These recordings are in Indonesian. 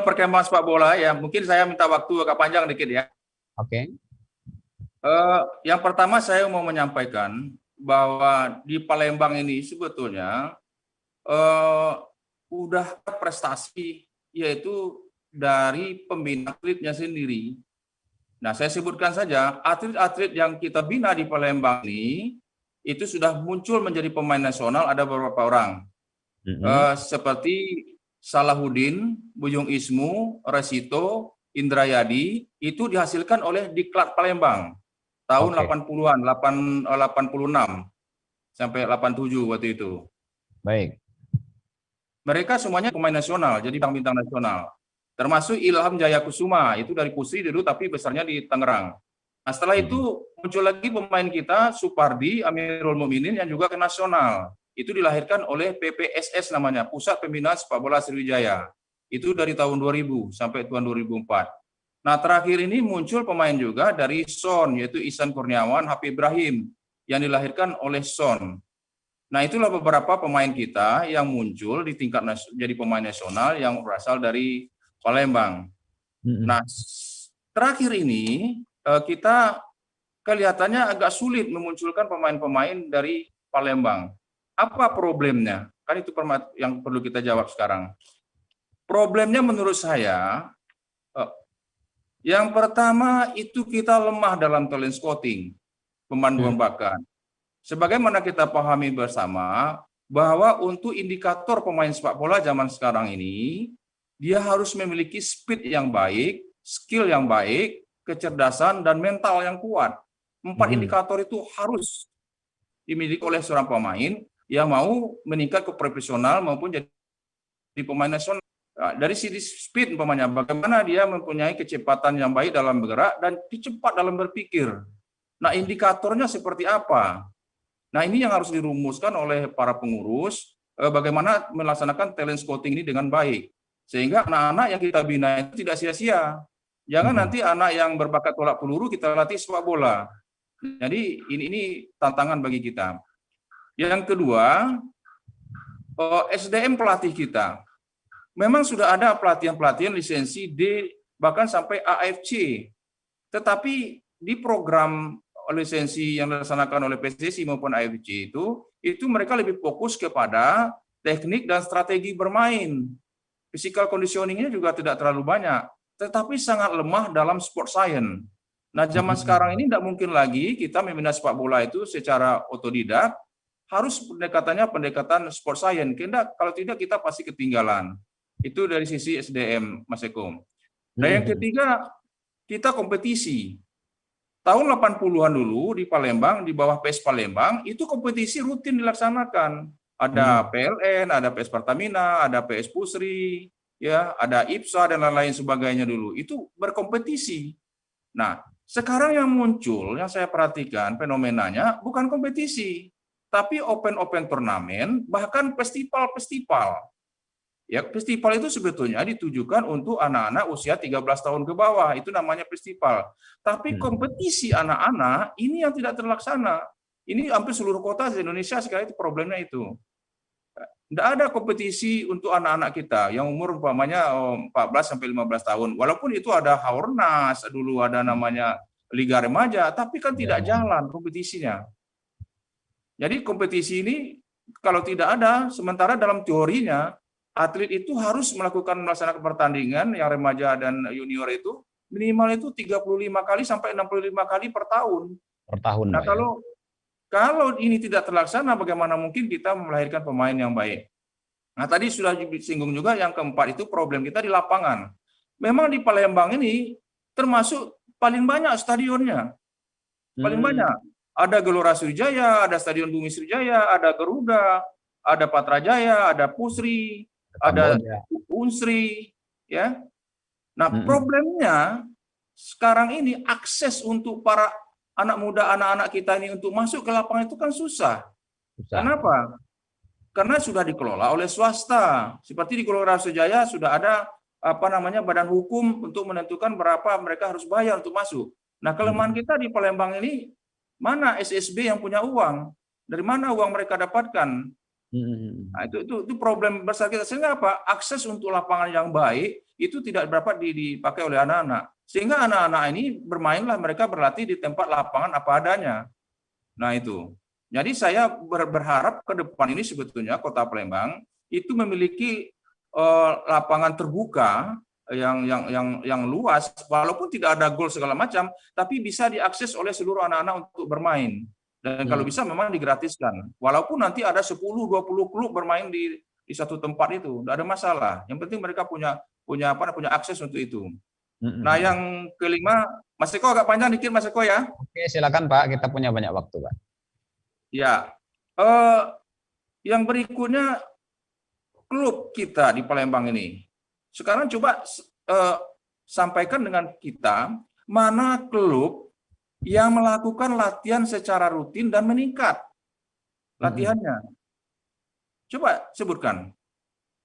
perkembangan sepak bola ya, mungkin saya minta waktu agak panjang dikit ya. Oke. Yang pertama saya mau menyampaikan bahwa di Palembang ini sebetulnya udah prestasi yaitu dari pembina atletnya sendiri. Nah, saya sebutkan saja atlet-atlet yang kita bina di Palembang ini itu sudah muncul menjadi pemain nasional ada beberapa orang. Seperti Salahuddin, Buyung Ismu, Resito, Indrayadi itu dihasilkan oleh Diklat Palembang tahun 80-an, 86 sampai 87 waktu itu. Baik. Mereka semuanya pemain nasional, jadi bintang-bintang nasional. Termasuk Ilham Jayakusuma, itu dari Pusri dulu tapi besarnya di Tangerang. Nah, setelah itu muncul lagi pemain kita, Supardi, Amirul Mukminin yang juga ke nasional. Itu dilahirkan oleh PPSS namanya, Pusat Pembinaan Sepak Bola Sriwijaya. Itu dari tahun 2000 sampai tahun 2004. Nah, terakhir ini muncul pemain juga dari SON, yaitu Ihsan Kurniawan, Habib Ibrahim, yang dilahirkan oleh SON. Nah, itulah beberapa pemain kita yang muncul di tingkat jadi pemain nasional yang berasal dari Palembang. Nah, terakhir ini kita kelihatannya agak sulit memunculkan pemain-pemain dari Palembang. Apa problemnya? Kan itu yang perlu kita jawab sekarang. Problemnya menurut saya, yang pertama itu kita lemah dalam talent scouting, pemanduan bakat. Sebagaimana kita pahami bersama bahwa untuk indikator pemain sepak bola zaman sekarang ini, dia harus memiliki speed yang baik, skill yang baik, kecerdasan, dan mental yang kuat. 4 indikator itu harus dimiliki oleh seorang pemain yang mau meningkat ke profesional maupun jadi pemain nasional. Dari sisi speed umpamanya, bagaimana dia mempunyai kecepatan yang baik dalam bergerak dan cepat dalam berpikir. Nah, indikatornya seperti apa? Nah, ini yang harus dirumuskan oleh para pengurus, bagaimana melaksanakan talent scouting ini dengan baik. Sehingga anak-anak yang kita bina itu tidak sia-sia. Jangan nanti anak yang berbakat tolak peluru kita latih sepak bola. Jadi ini tantangan bagi kita. Yang kedua, SDM pelatih kita. Memang sudah ada pelatihan-pelatihan lisensi D, bahkan sampai AFC. Tetapi di program lisensi yang dilaksanakan oleh PSSI maupun AFC itu mereka lebih fokus kepada teknik dan strategi bermain. Physical conditioning-nya juga tidak terlalu banyak, tetapi sangat lemah dalam sport science. Nah, zaman sekarang ini tidak mungkin lagi kita membina sepak bola itu secara otodidak, harus pendekatan sport science. Kalau tidak kita pasti ketinggalan. Itu dari sisi SDM, Mas Eko. Nah, yang ketiga, kita kompetisi. Tahun 80-an dulu di Palembang, di bawah PS Palembang, itu kompetisi rutin dilaksanakan. Ada PLN, ada PS Pertamina, ada PS Pusri, ya, ada IPSA dan lain-lain sebagainya dulu. Itu berkompetisi. Nah, sekarang yang muncul, yang saya perhatikan fenomenanya bukan kompetisi, tapi open turnamen, bahkan festival-festival. Ya, festival itu sebetulnya ditujukan untuk anak-anak usia 13 tahun ke bawah, itu namanya festival. Tapi kompetisi anak-anak ini yang tidak terlaksana. Ini hampir seluruh kota di Indonesia sekarang itu problemnya itu. Tidak ada kompetisi untuk anak-anak kita yang umur umpamanya 14 sampai 15 tahun. Walaupun itu ada Haornas, dulu ada namanya Liga Remaja, tapi kan tidak jalan kompetisinya. Jadi kompetisi ini kalau tidak ada, sementara dalam teorinya atlet itu harus melaksanakan pertandingan yang remaja dan junior itu minimal itu 35 kali sampai 65 kali per tahun. Per tahun. Nah, kalau ini tidak terlaksana, bagaimana mungkin kita melahirkan pemain yang baik? Nah, tadi sudah disinggung juga yang keempat itu problem kita di lapangan. Memang di Palembang ini termasuk paling banyak stadionnya. Paling banyak. Ada Gelora Sriwijaya, ada Stadion Bumi Sriwijaya, ada Garuda, ada Patrajaya, ada Pusri, ada Unsri, ya. Nah, problemnya sekarang ini akses untuk para anak muda, anak-anak kita ini untuk masuk ke lapangan itu kan susah. Kenapa? Karena sudah dikelola oleh swasta. Seperti di Gelora Sriwijaya sudah ada badan hukum untuk menentukan berapa mereka harus bayar untuk masuk. Nah, kelemahan kita di Palembang ini, mana SSB yang punya uang? Dari mana uang mereka dapatkan? Nah, itu problem besar kita. Sehingga apa? Akses untuk lapangan yang baik itu tidak dapat dipakai oleh anak-anak. Sehingga anak-anak ini bermainlah, mereka berlatih di tempat lapangan apa adanya. Nah itu. Jadi saya berharap ke depan ini sebetulnya Kota Palembang itu memiliki lapangan terbuka yang luas, walaupun tidak ada gol segala macam, tapi bisa diakses oleh seluruh anak-anak untuk bermain. Dan kalau bisa memang digratiskan. Walaupun nanti ada 10-20 klub bermain di satu tempat itu, tidak ada masalah. Yang penting mereka punya akses untuk itu. Nah, yang kelima, Mas Eko agak panjang dikit, Mas Eko ya. Oke, silakan Pak, kita punya banyak waktu, Pak. Ya, yang berikutnya klub kita di Palembang ini. Sekarang coba sampaikan dengan kita mana klub yang melakukan latihan secara rutin dan meningkat latihannya. Coba sebutkan.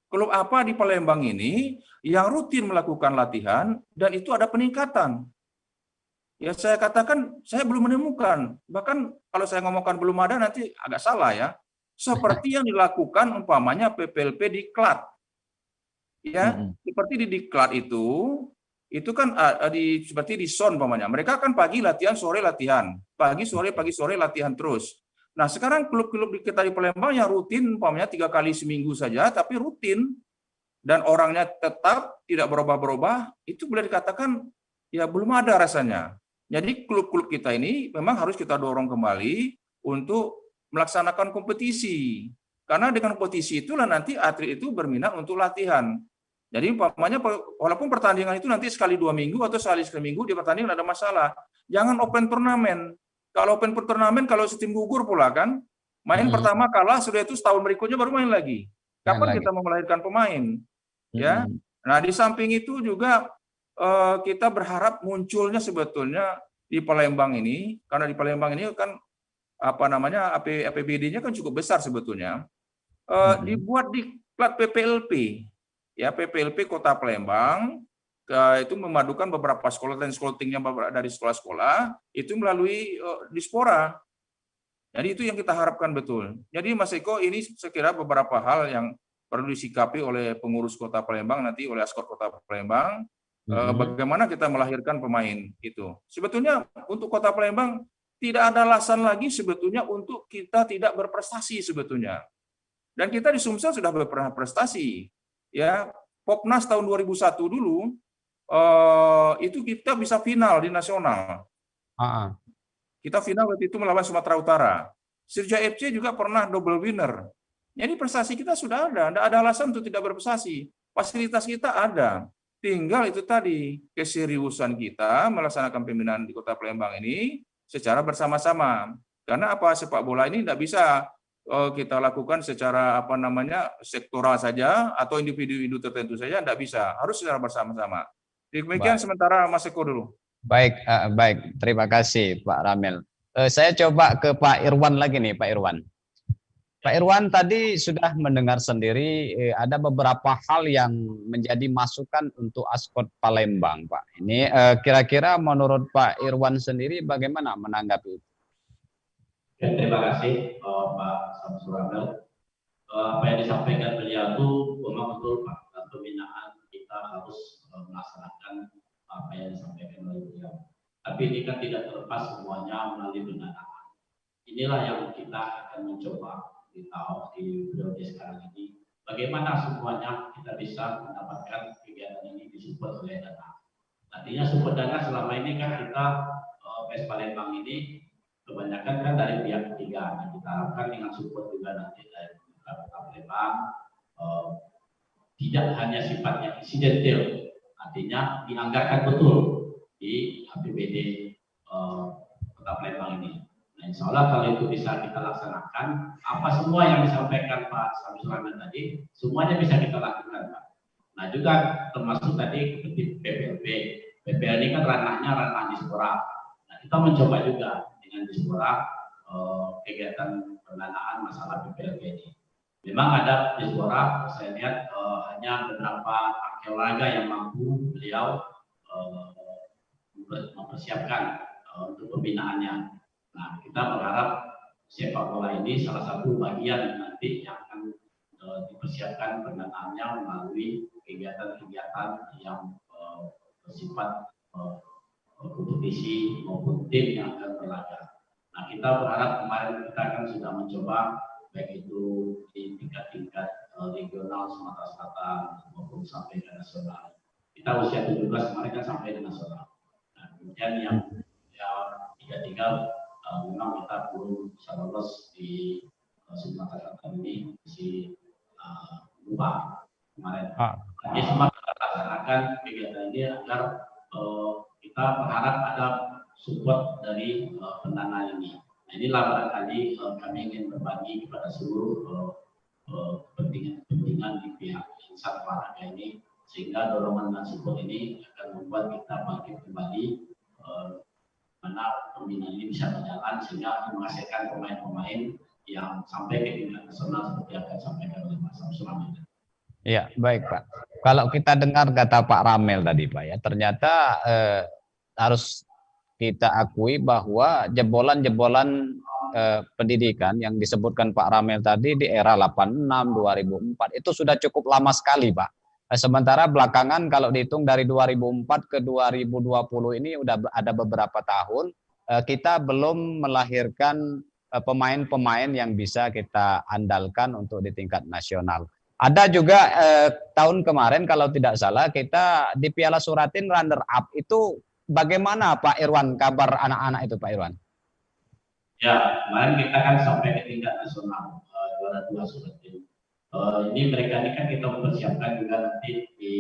Klub apa di Palembang ini yang rutin melakukan latihan dan itu ada peningkatan? Ya saya katakan saya belum menemukan. Bahkan kalau saya ngomongkan belum ada nanti agak salah ya. Seperti yang dilakukan umpamanya PPLP di Klat. Ya, seperti di Diklat itu kan seperti di SON umpamanya. Mereka kan pagi latihan, sore latihan. Pagi sore latihan terus. Nah, sekarang klub-klub kita di Palembang yang rutin umpamanya 3 kali seminggu saja, tapi rutin dan orangnya tetap tidak berubah-berubah, itu boleh dikatakan ya belum ada rasanya. Jadi klub-klub kita ini memang harus kita dorong kembali untuk melaksanakan kompetisi. Karena dengan kompetisi itulah nanti atlet itu berminat untuk latihan. Jadi umpamanya walaupun pertandingan itu nanti sekali 2 minggu atau sekali minggu di pertandingan ada masalah. Jangan open turnamen. Kalau open turnamen, kalau tim gugur pula kan, main pertama kalah, sudah itu setahun berikutnya baru main lagi. Kapan kita mau melahirkan pemain? Ya. Nah, di samping itu juga kita berharap munculnya sebetulnya di Palembang ini, karena di Palembang ini kan APBD-nya kan cukup besar sebetulnya. Dibuat di plat PPLP. Ya, PPLP Kota Palembang itu memadukan beberapa sekolah dan scoutingnya dari sekolah-sekolah itu melalui Dispora. Jadi itu yang kita harapkan betul. Jadi Mas Eko, ini saya kira beberapa hal yang perlu disikapi oleh pengurus Kota Palembang nanti, oleh Askot Kota Palembang, bagaimana kita melahirkan pemain itu. Sebetulnya untuk Kota Palembang tidak ada alasan lagi sebetulnya untuk kita tidak berprestasi sebetulnya. Dan kita di Sumsel sudah berprestasi. Ya, Popnas tahun 2001 dulu itu kita bisa final di nasional. Kita final waktu itu melawan Sumatera Utara. Sirja FC juga pernah double winner. Jadi prestasi kita sudah ada, tidak ada alasan untuk tidak berprestasi. Fasilitas kita ada. Tinggal itu tadi, keseriusan kita melaksanakan pembinaan di Kota Palembang ini secara bersama-sama. Karena sepak bola ini tidak bisa kita lakukan secara sektoral saja atau individu-individu tertentu saja, tidak bisa. Harus secara bersama-sama. Demikian sementara Mas Eko dulu. Baik, terima kasih Pak Ramil. Saya coba ke Pak Irwan lagi nih, Pak Irwan. Pak Irwan tadi sudah mendengar sendiri ada beberapa hal yang menjadi masukan untuk Askot Palembang, Pak. Ini kira-kira menurut Pak Irwan sendiri bagaimana menanggapi itu? Ya, terima kasih Pak Samsul Ramil. Apa yang disampaikan beliau itu memang betul Pak. Pembinaan kita harus melaksanakan apa yang disampaikan oleh beliau. Tapi ini kan tidak terlepas semuanya melalui pendanaan. Inilah yang kita akan mencoba di periode sekarang ini. Bagaimana semuanya kita bisa mendapatkan kegiatan ini disupport oleh dana. Artinya support dana selama ini kan kita PES Palembang ini kebanyakan kan dari pihak ketiga. Nah, kita harapkan dengan support juga nanti dari Kota Palembang tidak hanya sifatnya insidental, artinya dianggarkan betul di APBD Kota Palembang ini. Nah, insya Allah kalau itu bisa kita laksanakan, apa semua yang disampaikan Pak Samsul Ramil tadi, semuanya bisa kita lakukan, Pak. Nah, juga termasuk tadi seperti PPLP. PPL ini kan ranah Dispora. Nah, kita mencoba juga dengan Dispora kegiatan pendanaan masalah PPLP ini. Memang ada Dispora, saya lihat hanya beberapa olahraga yang mampu beliau mempersiapkan untuk pembinaannya. Nah, kita berharap sepak bola ini salah satu bagian nanti yang akan dipersiapkan pendananya melalui kegiatan-kegiatan yang bersifat kompetisi maupun tim yang akan berlaga. Nah, kita berharap kemarin kita kan sudah mencoba baik itu di tingkat-tingkat regional Sumatera Selatan maupun sampai ke nasional. Kita usia 17 kemarin kan sampai ke nasional. Nah, kemudian yang tiga memang kita belum bisa lolos di Sumatera Selatan ini masih lupa kemarin. Jadi semua kita laksanakan kegiatan ini agar kita berharap ada support dari pendana ini. Nah, inilah barangkali kami ingin berbagi kepada seluruh kepentingan di pihak insan olahraga ini, sehingga dorongan dan support ini akan membuat kita bangkit kembali mana pembinaan ini bisa berjalan sehingga menghasilkan pemain-pemain yang sampai ke tingkat nasional seperti yang akan disampaikan oleh Pak Samsul. Ya, baik Pak. Kalau kita dengar kata Pak Ramel tadi Pak ya, ternyata harus kita akui bahwa jebolan-jebolan pendidikan yang disebutkan Pak Ramel tadi di era 86, 2004 itu sudah cukup lama sekali Pak. Sementara belakangan kalau dihitung dari 2004 ke 2020 ini udah ada beberapa tahun kita belum melahirkan pemain-pemain yang bisa kita andalkan untuk di tingkat nasional. Ada juga tahun kemarin kalau tidak salah kita di Piala Suratin runner up itu bagaimana Pak Irwan kabar anak-anak itu Pak Irwan? Ya, kemarin kita kan sampai ke tingkat nasional juara 2 Suratin. Ini mereka ini kan kita mempersiapkan juga nanti di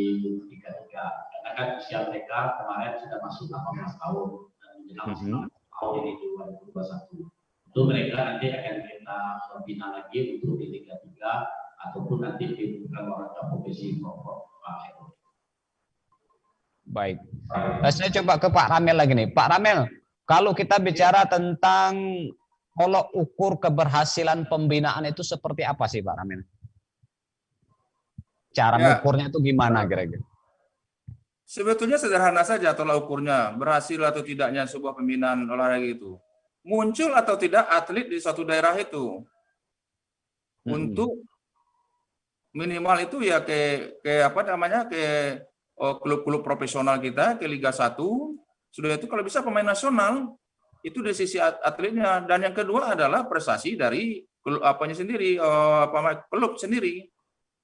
Liga 3 karena kan usia mereka kemarin sudah masuk 18 tahun dan menjelang tahun ini 2021. Itu mereka nanti akan kita bina lagi untuk di Liga 3 ataupun nanti di olahraga profesi Pak Eko. Baik, saya coba ke Pak Ramel lagi nih. Pak Ramel, kalau kita bicara tentang tolok ukur keberhasilan pembinaan itu seperti apa sih Pak Ramel? Cara mengukurnya itu gimana kira-kira? Sebetulnya sederhana saja tolak ukurnya, berhasil atau tidaknya sebuah pembinaan olahraga itu. Muncul atau tidak atlet di suatu daerah itu. Untuk minimal itu ya ke apa namanya ke klub-klub profesional kita ke Liga 1 sudah itu kalau bisa pemain nasional itu dari sisi atletnya, dan yang kedua adalah prestasi dari klub apanya sendiri klub sendiri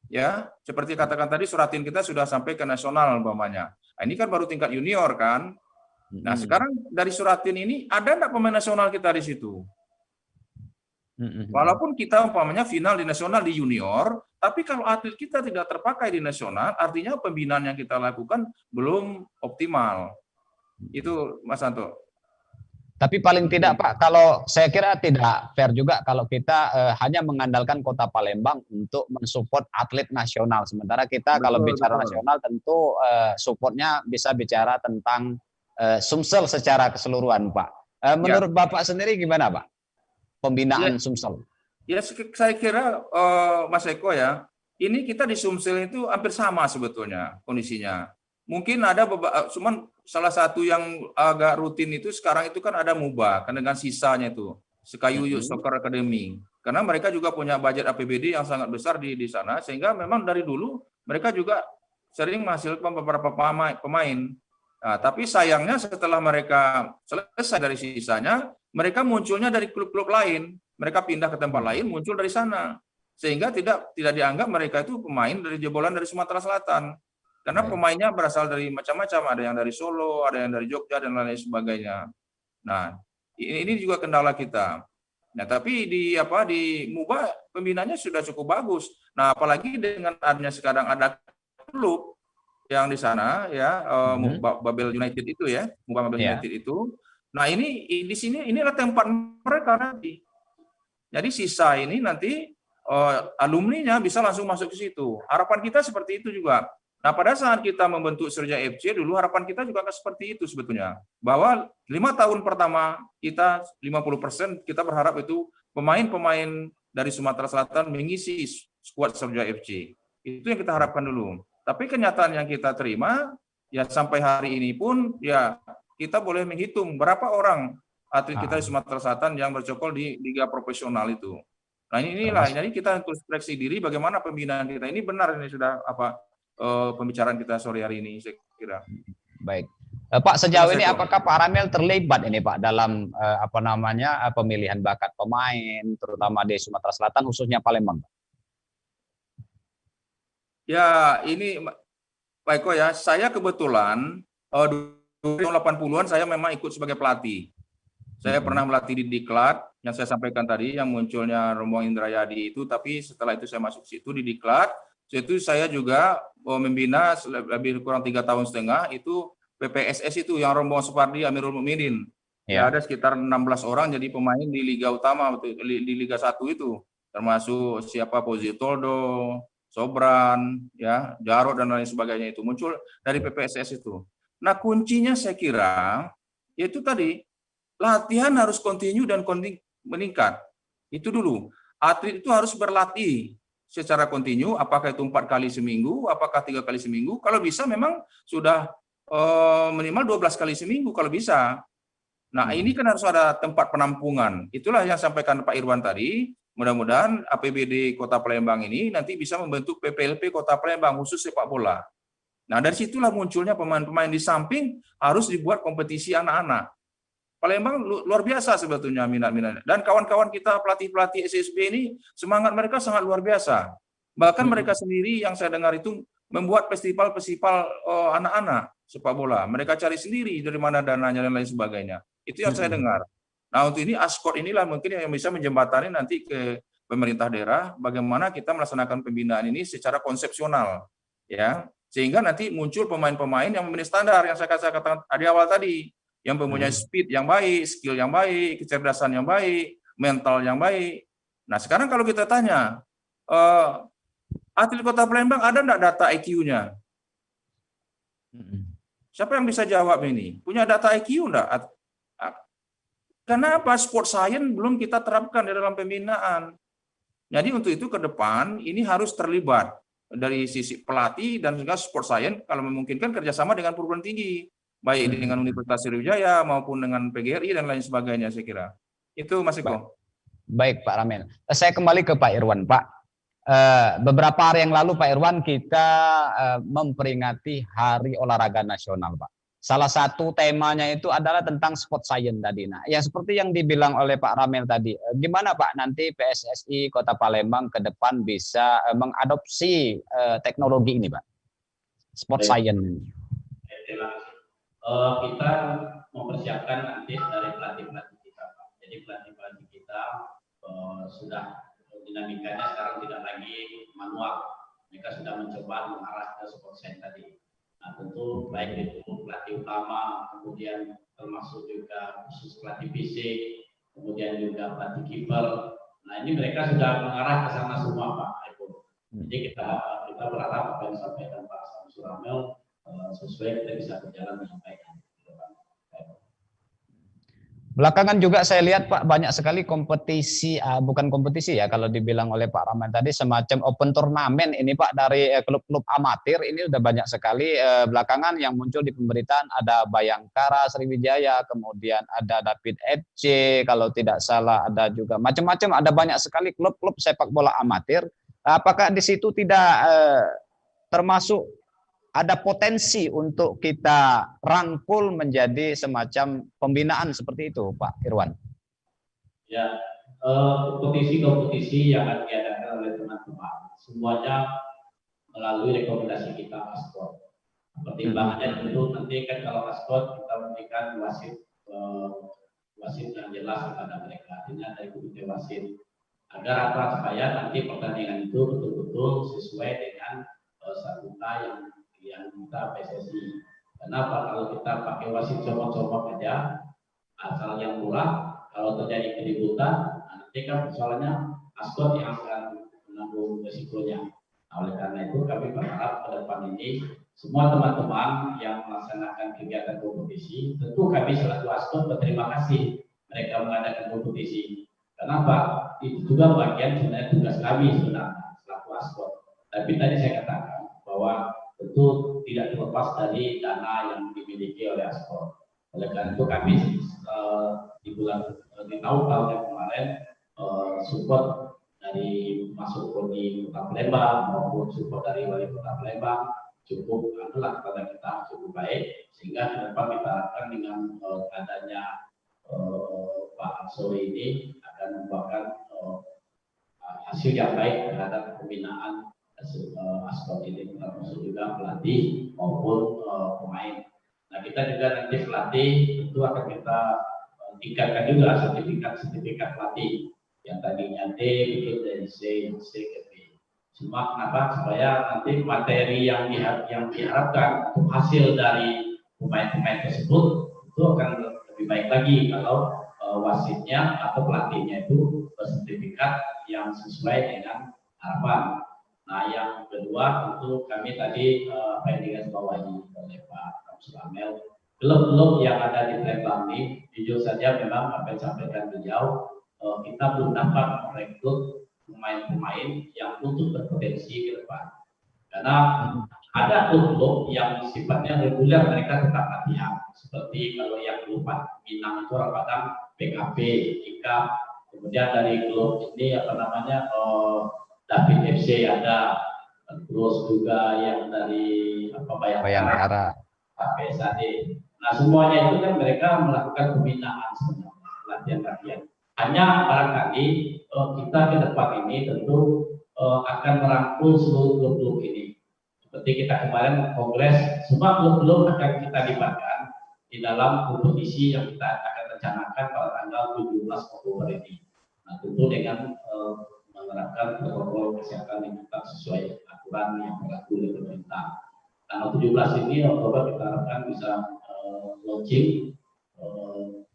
ya, seperti katakan tadi Suratin kita sudah sampai ke nasional umpamanya. Nah, ini kan baru tingkat junior kan. Nah sekarang dari Suratin ini ada enggak pemain nasional kita di situ? Walaupun kita umpamanya final di nasional di junior, tapi kalau atlet kita tidak terpakai di nasional, artinya pembinaan yang kita lakukan belum optimal. Itu Mas Santo. Tapi paling tidak Pak, kalau saya kira tidak fair juga kalau kita hanya mengandalkan Kota Palembang untuk mensupport atlet nasional. Sementara kita kalau bicara nasional tentu supportnya bisa bicara tentang Sumsel secara keseluruhan Pak. Menurut Bapak sendiri gimana Pak? Pembinaan Sumsel. Ya saya kira Mas Eko ya, ini kita di Sumsel itu hampir sama sebetulnya kondisinya. Mungkin ada beberapa, cuman salah satu yang agak rutin itu sekarang itu kan ada MUBA kan dengan sisanya itu Sekayu Youth Soccer Academy. Karena mereka juga punya budget APBD yang sangat besar di sana, sehingga memang dari dulu mereka juga sering menghasilkan beberapa pemain. Nah, tapi sayangnya setelah mereka selesai dari sisanya, mereka munculnya dari klub-klub lain, mereka pindah ke tempat lain, muncul dari sana, sehingga tidak dianggap mereka itu pemain dari jebolan dari Sumatera Selatan, karena pemainnya berasal dari macam-macam, ada yang dari Solo, ada yang dari Jogja dan lain sebagainya. Nah, ini juga kendala kita. Nah, tapi di MUBA pembinanya sudah cukup bagus. Nah, apalagi dengan adanya sekarang ada klub yang di sana ya, Babel United itu ya, MUBA Babel United itu. Nah, ini di sini inilah tempat mereka nanti. Jadi sisa ini nanti alumninya bisa langsung masuk ke situ. Harapan kita seperti itu juga. Nah, pada saat kita membentuk Serja FC dulu, harapan kita juga seperti itu sebetulnya. Bahwa 5 tahun pertama kita 50% kita berharap itu pemain-pemain dari Sumatera Selatan mengisi skuad Serja FC. Itu yang kita harapkan dulu. Tapi kenyataan yang kita terima, ya sampai hari ini pun, ya kita boleh menghitung berapa orang atlet kita di Sumatera Selatan yang bercokol di liga profesional itu. Nah inilah, jadi kita introspeksi diri bagaimana pembinaan kita ini benar ini sudah pembicaraan kita sore hari ini saya kira. Baik. Pak, sejauh ini apakah Pak Ramil terlibat ini Pak dalam pemilihan bakat pemain terutama di Sumatera Selatan khususnya Palembang? Ya, ini Pak Eko ya, saya kebetulan 80-an saya memang ikut sebagai pelatih. Saya pernah melatih di Diklat yang saya sampaikan tadi yang munculnya Rombongan Indrayadi itu, tapi setelah itu saya masuk situ di Diklat, itu saya juga membina lebih kurang 3,5 tahun itu PPSS itu yang Rombongan Supardi Amirul Mukminin. Ya, ada sekitar 16 orang jadi pemain di Liga Utama di Liga 1 itu, termasuk siapa Pozitoldo, Sobran, ya, Jarod dan lain sebagainya itu muncul dari PPSS itu. Nah, kuncinya saya kira yaitu tadi latihan harus kontinu dan meningkat. Itu dulu. Atlet itu harus berlatih secara kontinu, apakah itu 4 kali seminggu, apakah 3 kali seminggu. Kalau bisa memang sudah minimal 12 kali seminggu kalau bisa. Nah, ini kan harus ada tempat penampungan. Itulah yang sampaikan Pak Irwan tadi. Mudah-mudahan APBD Kota Palembang ini nanti bisa membentuk PPLP Kota Palembang khusus sepak bola. Nah, dari situlah munculnya pemain-pemain di samping harus dibuat kompetisi anak-anak. Palembang luar biasa sebetulnya minat-minatnya. Dan kawan-kawan kita pelatih-pelatih SSB ini semangat mereka sangat luar biasa. Bahkan mereka sendiri yang saya dengar itu membuat festival-festival anak-anak sepak bola. Mereka cari sendiri dari mana dananya dan lain sebagainya. Itu yang saya dengar. Nah, untuk ini ASKOT inilah mungkin yang bisa menjembatani nanti ke pemerintah daerah bagaimana kita melaksanakan pembinaan ini secara konsepsional, ya, sehingga nanti muncul pemain-pemain yang memenuhi standar yang saya katakan di awal tadi, yang mempunyai speed yang baik, skill yang baik, kecerdasan yang baik, mental yang baik. Nah, sekarang kalau kita tanya, atlet Kota Palembang ada enggak data IQ-nya? Siapa yang bisa jawab ini? Punya data IQ enggak? Kenapa sport science belum kita terapkan di dalam pembinaan? Jadi untuk itu ke depan ini harus terlibat dari sisi pelatih dan juga sport science kalau memungkinkan kerjasama dengan perguruan tinggi, baik dengan Universitas Sriwijaya maupun dengan PGRI dan lain sebagainya saya kira. Itu Mas Eko. Baik Pak Ramil. Saya kembali ke Pak Irwan. Pak, beberapa hari yang lalu Pak Irwan kita memperingati Hari Olahraga Nasional Pak. Salah satu temanya itu adalah tentang sport science tadi. Nah, yang seperti yang dibilang oleh Pak Ramil tadi, gimana Pak nanti PSSI Kota Palembang ke depan bisa mengadopsi teknologi ini Pak? Sport science. Terima kasih. Kita mempersiapkan nanti dari pelatih-pelatih kita Pak. Jadi pelatih-pelatih kita sudah dinamikanya sekarang tidak lagi manual. Mereka sudah mencoba mengarah ke sport science tadi. Nah, tentu baik itu pelatih utama, kemudian termasuk juga khusus pelatih fisik, kemudian juga pelatih kiper. Nah, ini mereka sudah mengarah ke sana semua Pak Eko. Jadi kita berharap apa yang disampaikan Pak Samsul Ramel sesuai kita bisa berjalan dengan baik. Belakangan juga saya lihat Pak banyak sekali kompetisi, bukan kompetisi ya kalau dibilang oleh Pak Rahman tadi semacam open turnamen ini Pak dari klub-klub amatir ini udah banyak sekali belakangan yang muncul di pemberitaan ada Bayangkara Sriwijaya, kemudian ada David FC kalau tidak salah ada juga macam-macam ada banyak sekali klub-klub sepak bola amatir. Apakah di situ tidak termasuk ada potensi untuk kita rangkul menjadi semacam pembinaan seperti itu, Pak Irwan? Ya, kompetisi-kompetisi yang akan diadakan oleh teman-teman, semuanya melalui rekomendasi kita ASKOT. Pertimbangannya tentu nanti kan kalau ASKOT kita memberikan wasit yang jelas kepada mereka, artinya dari komite wasit, agar apa supaya nanti pertandingan itu betul-betul sesuai dengan statuta yang kita PSSI. Kenapa? Kalau kita pakai wasit comot-comot aja, asal yang murah, kalau terjadi keributan, nanti kan persoalannya ASKOT yang akan menanggung resikonya. Nah, oleh karena itu kami berharap ke depan ini semua teman-teman yang melaksanakan kegiatan kompetisi, tentu kami selaku ASKOT berterima kasih mereka mengadakan kompetisi. Kenapa? Itu juga bagian sebenarnya tugas kami sebenarnya selaku ASKOT. Tapi tadi saya katakan bahwa tentu tidak terlepas dari dana yang dimiliki oleh ASKOT. Oleh karena itu kami di tahun yang kemarin support dari masuk di Kota Palembang maupun support dari Wali Kota Palembang cukup adalah kepada kita cukup baik, sehingga ke depan kita harapkan dengan adanya Pak Ansori ini akan membuahkan hasil yang baik terhadap pembinaan Aspak ini, termasuk juga pelatih maupun pemain. Nah, kita juga nanti pelatih tentu akan kita tingkatkan juga sertifikat pelatih yang tadinya D bikin dari C ke B. Cuma kenapa? Supaya nanti materi yang diharapkan untuk hasil dari pemain-pemain tersebut itu akan lebih baik lagi kalau wasitnya atau pelatihnya itu bersertifikat yang sesuai dengan harapan. Nah, yang kedua tentu kami tadi apa yang digarisbawahi oleh Pak Ramel, klub-klub yang ada di Palembang ini jujur saja memang apa yang disampaikan beliau, kita belum dapat merekrut pemain-pemain yang untuk berpotensi ke depan. Karena ada klub-klub yang sifatnya reguler, mereka tetap latihan. Seperti kalau yang klub Minang itu orang Padang, PKB, IKA, kemudian dari klub ini apa namanya David FC ada, terus juga yang dari Bayangkara, PSAD. Nah, semuanya itu kan mereka melakukan pembinaan sebenarnya, latihan-latihan. Hanya barangkali kita ke depan ini tentu akan merangkul seluruh klub-klub ini. Seperti kita kemarin kongres, semua klub-klub akan kita libatkan di dalam kompetisi yang kita akan rencanakan pada tanggal 17 Oktober ini. Nah, tentu dengan menerapkan protokol kesehatan yang tetap sesuai aturan yang berlaku di pemerintah. Tanggal 17 ini Oktober kita harapkan bisa launching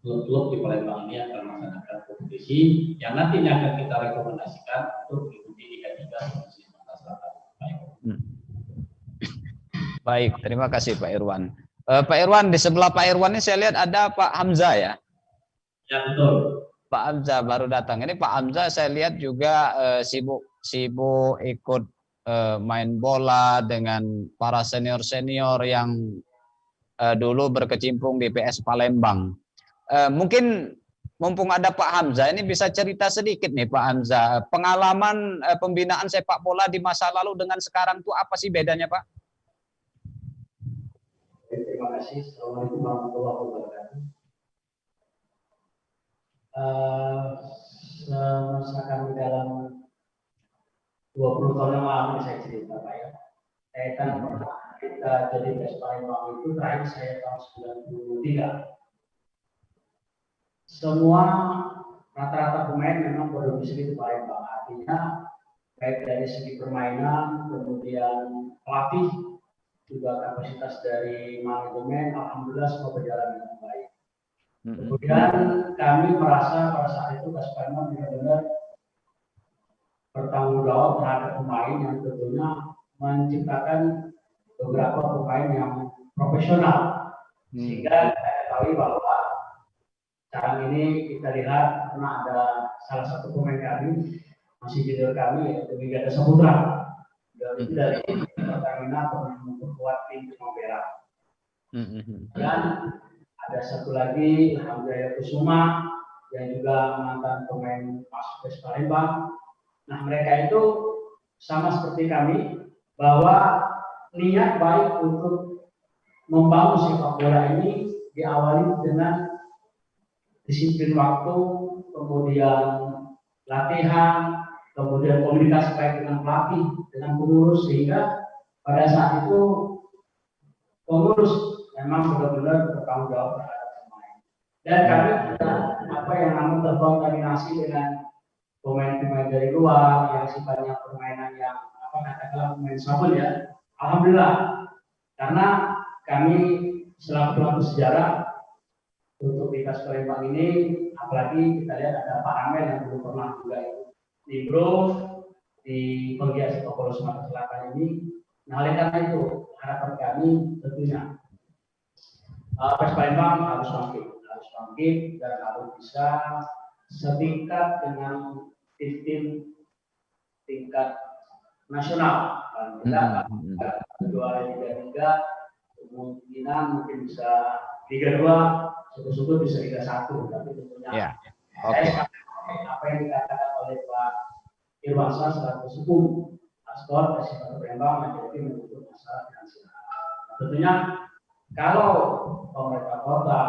klub-klub di Palembang ini akan melaksanakan kompetisi yang nantinya akan kita rekomendasikan untuk mengikuti Liga 3 Sulawesi Selatan. Baik, terima kasih Pak Irwan. Pak Irwan, di sebelah Pak Irwan ini saya lihat ada Pak Hamzah ya? Ya, betul. Pak Hamzah baru datang. Ini Pak Hamzah saya lihat juga sibuk ikut main bola dengan para senior-senior yang dulu berkecimpung di PS Palembang. Mungkin mumpung ada Pak Hamzah, ini bisa cerita sedikit nih Pak Hamzah, pengalaman pembinaan sepak bola di masa lalu dengan sekarang itu apa sih bedanya Pak? Terima kasih. Assalamualaikum warahmatullahi wabarakatuh. Semasa kami dalam 20 tahun yang lalu saya cerita Pak ya. Kaitan pernah kita jadi PS Palembang itu terakhir saya tahun 93. Semua rata-rata pemain memang berdomisili di Palembang. Artinya baik dari segi permainan, kemudian pelatih, juga kapasitas dari manajemen, alhamdulillah semua berjalan dengan baik. Kemudian kami merasa pada saat itu PS Palembang benar-benar bertanggung jawab terhadap pemain yang tentunya menciptakan beberapa pemain yang profesional, sehingga kita ketahui bahwa sekarang ini kita lihat karena ada salah satu pemain kami masih junior kami yaitu Vigada Saputra dari Pertamina pernah memperkuat tim Primavera. Dan ada satu lagi Hamzah Kusuma yang juga mantan pemain PS Palembang. Nah, mereka itu sama seperti kami bahwa niat baik untuk membangun sepak bola ini diawali dengan disiplin waktu, kemudian latihan, kemudian komunikasi baik dengan pelatih, dengan pengurus, sehingga pada saat itu pengurus memang benar-benar bertanggung jawab terhadap pemain. Dan kami juga apa yang namanya terkontaminasi dengan pemain-pemain dari luar yang sifatnya permainan yang katakanlah pemain sabun ya. Alhamdulillah, karena kami selaku pelaku sejarah untuk di PS Palembang ini, apalagi kita lihat ada Pak Ramel yang belum pernah juga di Grove, di Pegiat Sepak Bola Sumatera Selatan ini. Nah, oleh karena itu harapan kami tentunya PS Palembang harus bangkit dan harus bisa setingkat dengan tim-tim tingkat nasional. Kita juara Liga 3, kemungkinan mungkin bisa Liga 2. Syukur-syukur bisa Liga 1, tapi tentunya apa yang dikatakan oleh Pak Irwansyah selaku hukum Askor Persipura Palembang menjadi menuntut masalah finansial. Tentunya kalau pemerintah kota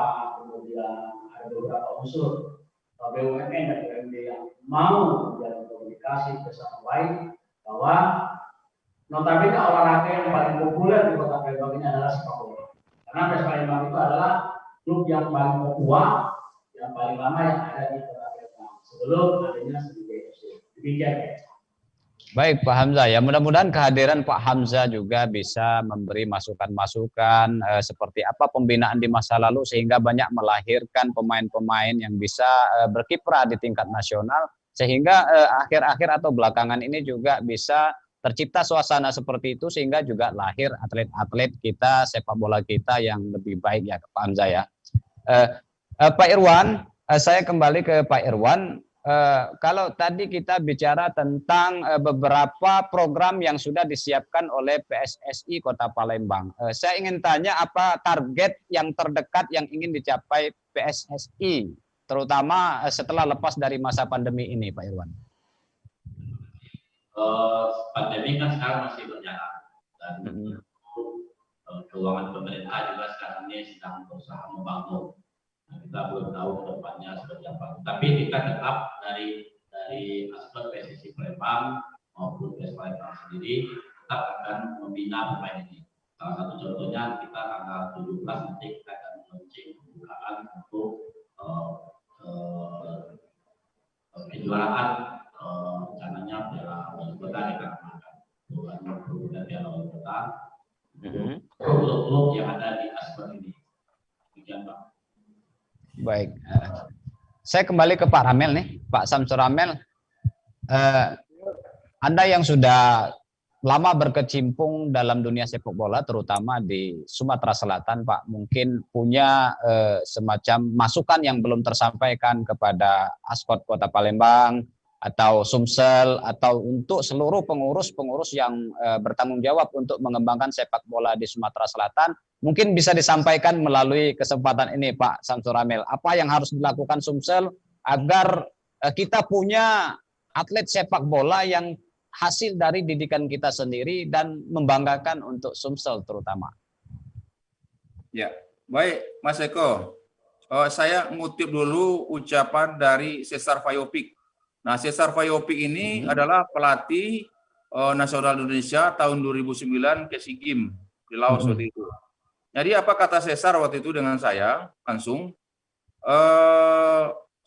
kemudian ada beberapa unsur BUMN dan BUMD yang mau menjalin komunikasi bersama baik bahwa notabene olahraga yang paling populer di Kota Palembang ini adalah sepak bola. Karena PES Palembang itu adalah klub yang paling tua, yang paling lama yang ada di Kota Palembang sebelum adanya Sriwijaya FC. Demikian ya. Baik Pak Hamzah, ya mudah-mudahan kehadiran Pak Hamzah juga bisa memberi masukan-masukan seperti apa pembinaan di masa lalu sehingga banyak melahirkan pemain-pemain yang bisa berkiprah di tingkat nasional sehingga akhir-akhir atau belakangan ini juga bisa tercipta suasana seperti itu sehingga juga lahir atlet-atlet kita, sepak bola kita yang lebih baik ya Pak Hamzah ya. Pak Irwan, saya kembali ke Pak Irwan. Kalau tadi kita bicara tentang beberapa program yang sudah disiapkan oleh PSSI Kota Palembang, saya ingin tanya apa target yang terdekat yang ingin dicapai PSSI, terutama setelah lepas dari masa pandemi ini, Pak Irwan? Pandemi kan sekarang masih berjalan dan keuangan pemerintah juga sekarang ini sedang berusaha membangun. Kita belum tahu ke depannya seperti apa. Tapi kita tetap dari aspek PSSI Palembang maupun PSSI Palembang sendiri tetap akan membina pemain ini. Salah satu contohnya kita tanggal 17 nanti kita akan launching pembukaan untuk kejuaraan rencananya Piala Wali Kota kita akan bukan perbuatan Piala Wali Kota klub-klub yang ada di aspek ini. Demikian Pak. Baik, saya kembali ke Pak Ramel nih, Pak Samsul Ramel. Anda yang sudah lama berkecimpung dalam dunia sepak bola, terutama di Sumatera Selatan, Pak, mungkin punya semacam masukan yang belum tersampaikan kepada Askot Kota Palembang atau Sumsel atau untuk seluruh pengurus-pengurus yang bertanggung jawab untuk mengembangkan sepak bola di Sumatera Selatan. Mungkin bisa disampaikan melalui kesempatan ini Pak Samsul Ramel. Apa yang harus dilakukan Sumsel agar kita punya atlet sepak bola yang hasil dari didikan kita sendiri dan membanggakan untuk Sumsel terutama. Ya, baik Mas Eko. Saya ngutip dulu ucapan dari Cesar Fayopik. Nah, Cesar Fayopik ini adalah pelatih nasional Indonesia tahun 2009 ke SEA Games di Laos waktu itu. Jadi apa kata Cesar waktu itu dengan saya langsung?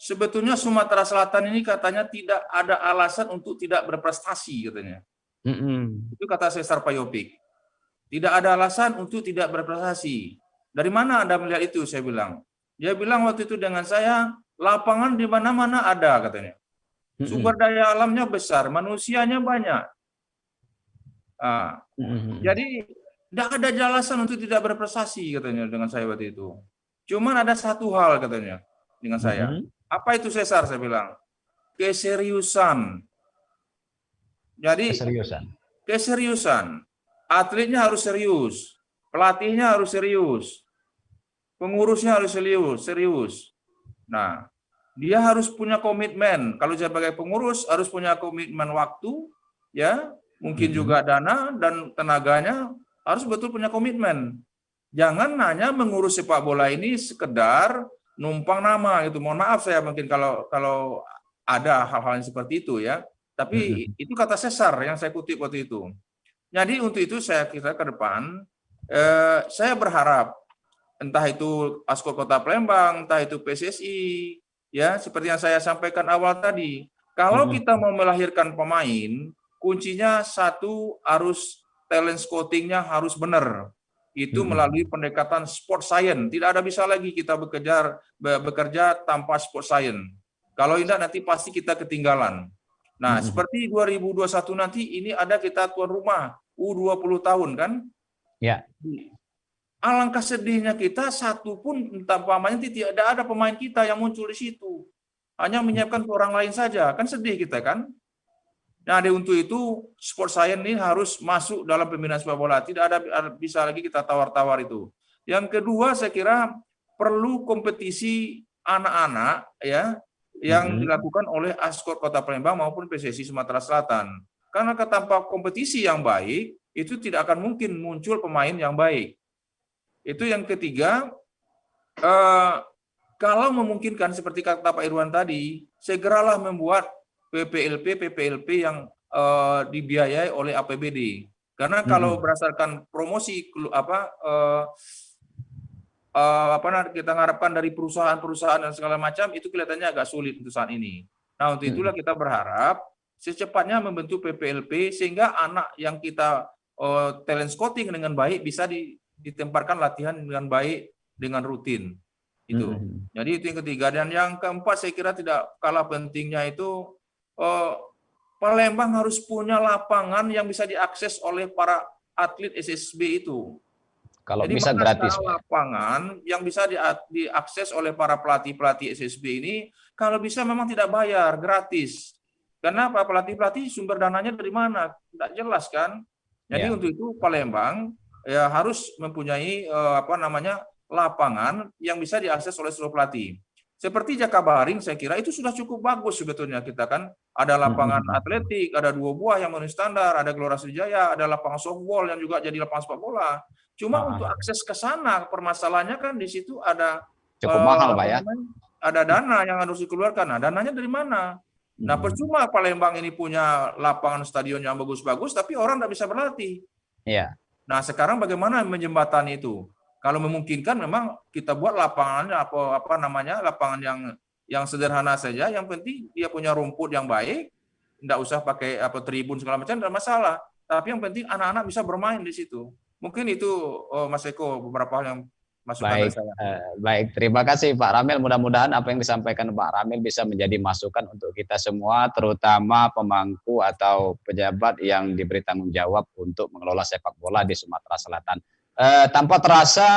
Sebetulnya Sumatera Selatan ini katanya tidak ada alasan untuk tidak berprestasi katanya. Itu kata Cesar Fayopik. Tidak ada alasan untuk tidak berprestasi. Dari mana Anda melihat itu? Saya bilang. Dia bilang waktu itu dengan saya, lapangan di mana-mana ada katanya. Sumber daya alamnya besar, manusianya banyak. Jadi tidak ada alasan untuk tidak berprestasi katanya dengan saya waktu itu. Cuman ada satu hal katanya dengan saya. Apa itu Cesar? Saya bilang keseriusan. Jadi keseriusan. Atletnya harus serius, pelatihnya harus serius, pengurusnya harus serius. Nah, dia harus punya komitmen. Kalau sebagai pengurus harus punya komitmen waktu, ya, mungkin juga dana dan tenaganya. Harus betul punya komitmen. Jangan hanya mengurus sepak bola ini sekedar numpang nama gitu. Mohon maaf saya mungkin kalau ada hal-hal yang seperti itu ya. Tapi itu kata Cesar yang saya kutip waktu itu. Jadi untuk itu saya kira ke depan saya berharap entah itu Askot Kota Palembang, entah itu PSSI, ya seperti yang saya sampaikan awal tadi. Kalau kita mau melahirkan pemain, kuncinya satu harus talent scouting-nya harus benar. Itu melalui pendekatan sport science. Tidak ada bisa lagi kita bekerja tanpa sport science. Kalau tidak nanti pasti kita ketinggalan. Nah, seperti 2021 nanti ini ada kita tuan rumah U20 tahun kan? Ya. Alangkah sedihnya kita satu pun tampaknya tidak ada pemain kita yang muncul di situ. Hanya menyiapkan orang lain saja. Kan sedih kita kan? Nah, untuk itu sport science ini harus masuk dalam pembinaan sepak bola. Tidak ada bisa lagi kita tawar-tawar itu. Yang kedua, saya kira perlu kompetisi anak-anak ya yang dilakukan oleh Askot Kota Palembang maupun PSSI Sumatera Selatan. Karena tanpa kompetisi yang baik, itu tidak akan mungkin muncul pemain yang baik. Itu yang ketiga, kalau memungkinkan seperti kata Pak Irwan tadi, segeralah membuat PPLP yang dibiayai oleh APBD. Karena kalau berdasarkan promosi kita mengharapkan dari perusahaan-perusahaan dan segala macam, itu kelihatannya agak sulit untuk saat ini. Nah, untuk itulah kita berharap secepatnya membentuk PPLP sehingga anak yang kita talent scouting dengan baik bisa ditempatkan latihan dengan baik dengan rutin. Itu. Jadi itu yang ketiga. Dan yang keempat saya kira tidak kalah pentingnya itu Palembang harus punya lapangan yang bisa diakses oleh para atlet SSB itu. Kalau jadi bisa gratis. Lapangan yang bisa diakses oleh para pelatih-pelatih SSB ini kalau bisa memang tidak bayar, gratis. Karena pelatih-pelatih sumber dananya dari mana? Tidak jelas kan? Jadi untuk itu Palembang ya harus mempunyai lapangan yang bisa diakses oleh seluruh pelatih. Seperti Jakabaring saya kira itu sudah cukup bagus sebetulnya kita kan. Ada lapangan atletik, ada 2 buah yang memenuhi standar, ada Gelora Sriwijaya, ada lapangan softball yang juga jadi lapangan sepak bola. Cuma untuk akses ke sana permasalahannya kan di situ ada cukup mahal Pak ya. Ada dana yang harus dikeluarkan. Nah, dananya dari mana? Nah, percuma Palembang ini punya lapangan stadion yang bagus-bagus tapi orang tidak bisa berlatih. Iya. Nah, sekarang bagaimana menjembatani itu? Kalau memungkinkan memang kita buat lapangannya lapangan yang sederhana saja, yang penting dia punya rumput yang baik, tidak usah pakai tribun segala macam, tidak masalah. Tapi yang penting anak-anak bisa bermain di situ. Mungkin itu Mas Eko beberapa hal yang masukan dari saya. Baik, terima kasih Pak Ramil. Mudah-mudahan apa yang disampaikan Pak Ramil bisa menjadi masukan untuk kita semua, terutama pemangku atau pejabat yang diberi tanggung jawab untuk mengelola sepak bola di Sumatera Selatan. Tanpa terasa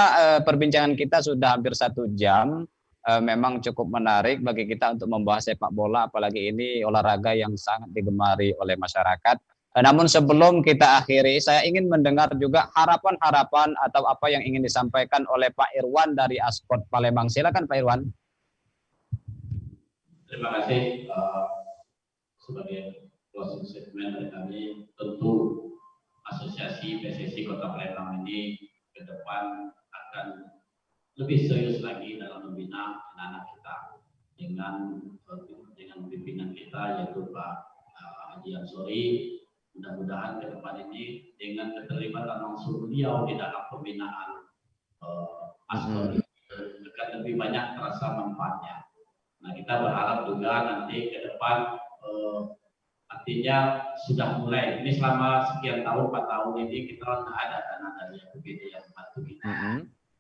perbincangan kita sudah hampir 1 jam. Memang cukup menarik bagi kita untuk membahas sepak bola, apalagi ini olahraga yang sangat digemari oleh masyarakat. Namun sebelum kita akhiri, saya ingin mendengar juga harapan-harapan atau apa yang ingin disampaikan oleh Pak Irwan dari Askot Palembang. Silakan Pak Irwan. Terima kasih. Sebagai closing statement dari kami, tentu Asosiasi PSSI Kota Palembang ini ke depan akan lebih serius lagi dalam membina anak-anak kita dengan pimpinan kita yaitu Pak Haji Ansori. Mudah-mudahan ke depan ini dengan keterlibatan langsung beliau di dalam pembinaan Askot akan lebih banyak terasa manfaatnya. Nah, kita berharap juga nanti ke depan artinya sudah mulai ini selama sekian tahun 4 tahun ini kita nggak ada dana dari APBD yang membantu kita.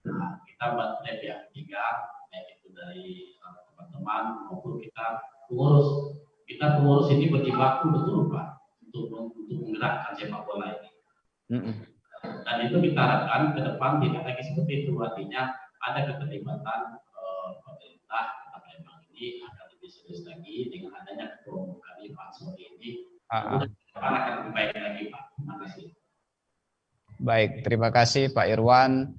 Nah, kita mulai pihak ketiga baik itu dari teman-teman maupun kita pengurus ini berjibaku betul Pak untuk menggerakkan sepak bola ini. Dan itu kita harapkan ke depan tidak lagi seperti itu, artinya ada keterlibatan pemerintah Kota Palembang ini akan lebih serius lagi dengan adanya ketua umum kami Pak Sori ini. Akan baik lagi Pak. Terima kasih. Baik, terima kasih Pak Irwan.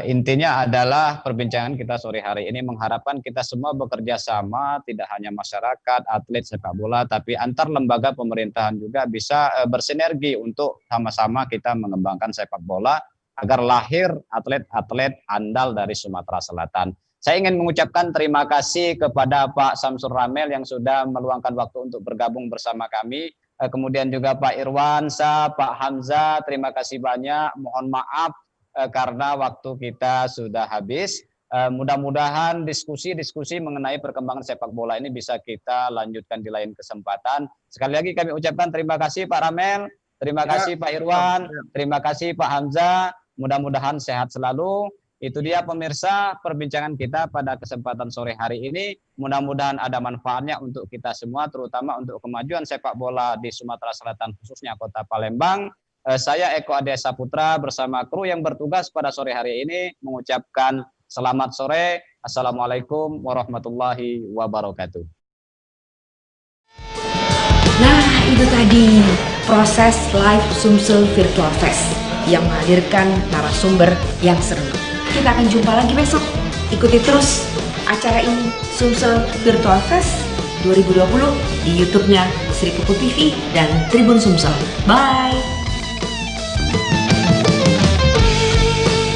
Intinya adalah perbincangan kita sore hari ini mengharapkan kita semua bekerja sama, tidak hanya masyarakat, atlet sepak bola, tapi antar lembaga pemerintahan juga bisa bersinergi untuk sama-sama kita mengembangkan sepak bola agar lahir atlet-atlet andal dari Sumatera Selatan. Saya ingin mengucapkan terima kasih kepada Pak Samsul Ramel yang sudah meluangkan waktu untuk bergabung bersama kami. Kemudian juga Pak Irwansa, Pak Hamzah, terima kasih banyak. Mohon maaf karena waktu kita sudah habis. Mudah-mudahan diskusi-diskusi mengenai perkembangan sepak bola ini bisa kita lanjutkan di lain kesempatan. Sekali lagi kami ucapkan terima kasih Pak Ramel, terima kasih Pak Irwan, terima kasih Pak Hamzah. Mudah-mudahan sehat selalu. Itu dia pemirsa perbincangan kita pada kesempatan sore hari ini. Mudah-mudahan ada manfaatnya untuk kita semua, terutama untuk kemajuan sepak bola di Sumatera Selatan, khususnya Kota Palembang. Saya Eko Ade Saputra bersama kru yang bertugas pada sore hari ini mengucapkan selamat sore. Assalamualaikum warahmatullahi wabarakatuh. Nah, itu tadi proses live Sumsel Virtual Fest yang menghadirkan narasumber yang seru. Kita akan jumpa lagi besok. Ikuti terus acara ini Sumsel Virtual Fest 2020 di YouTube-nya Sri Pupu TV dan Tribun Sumsel. Bye!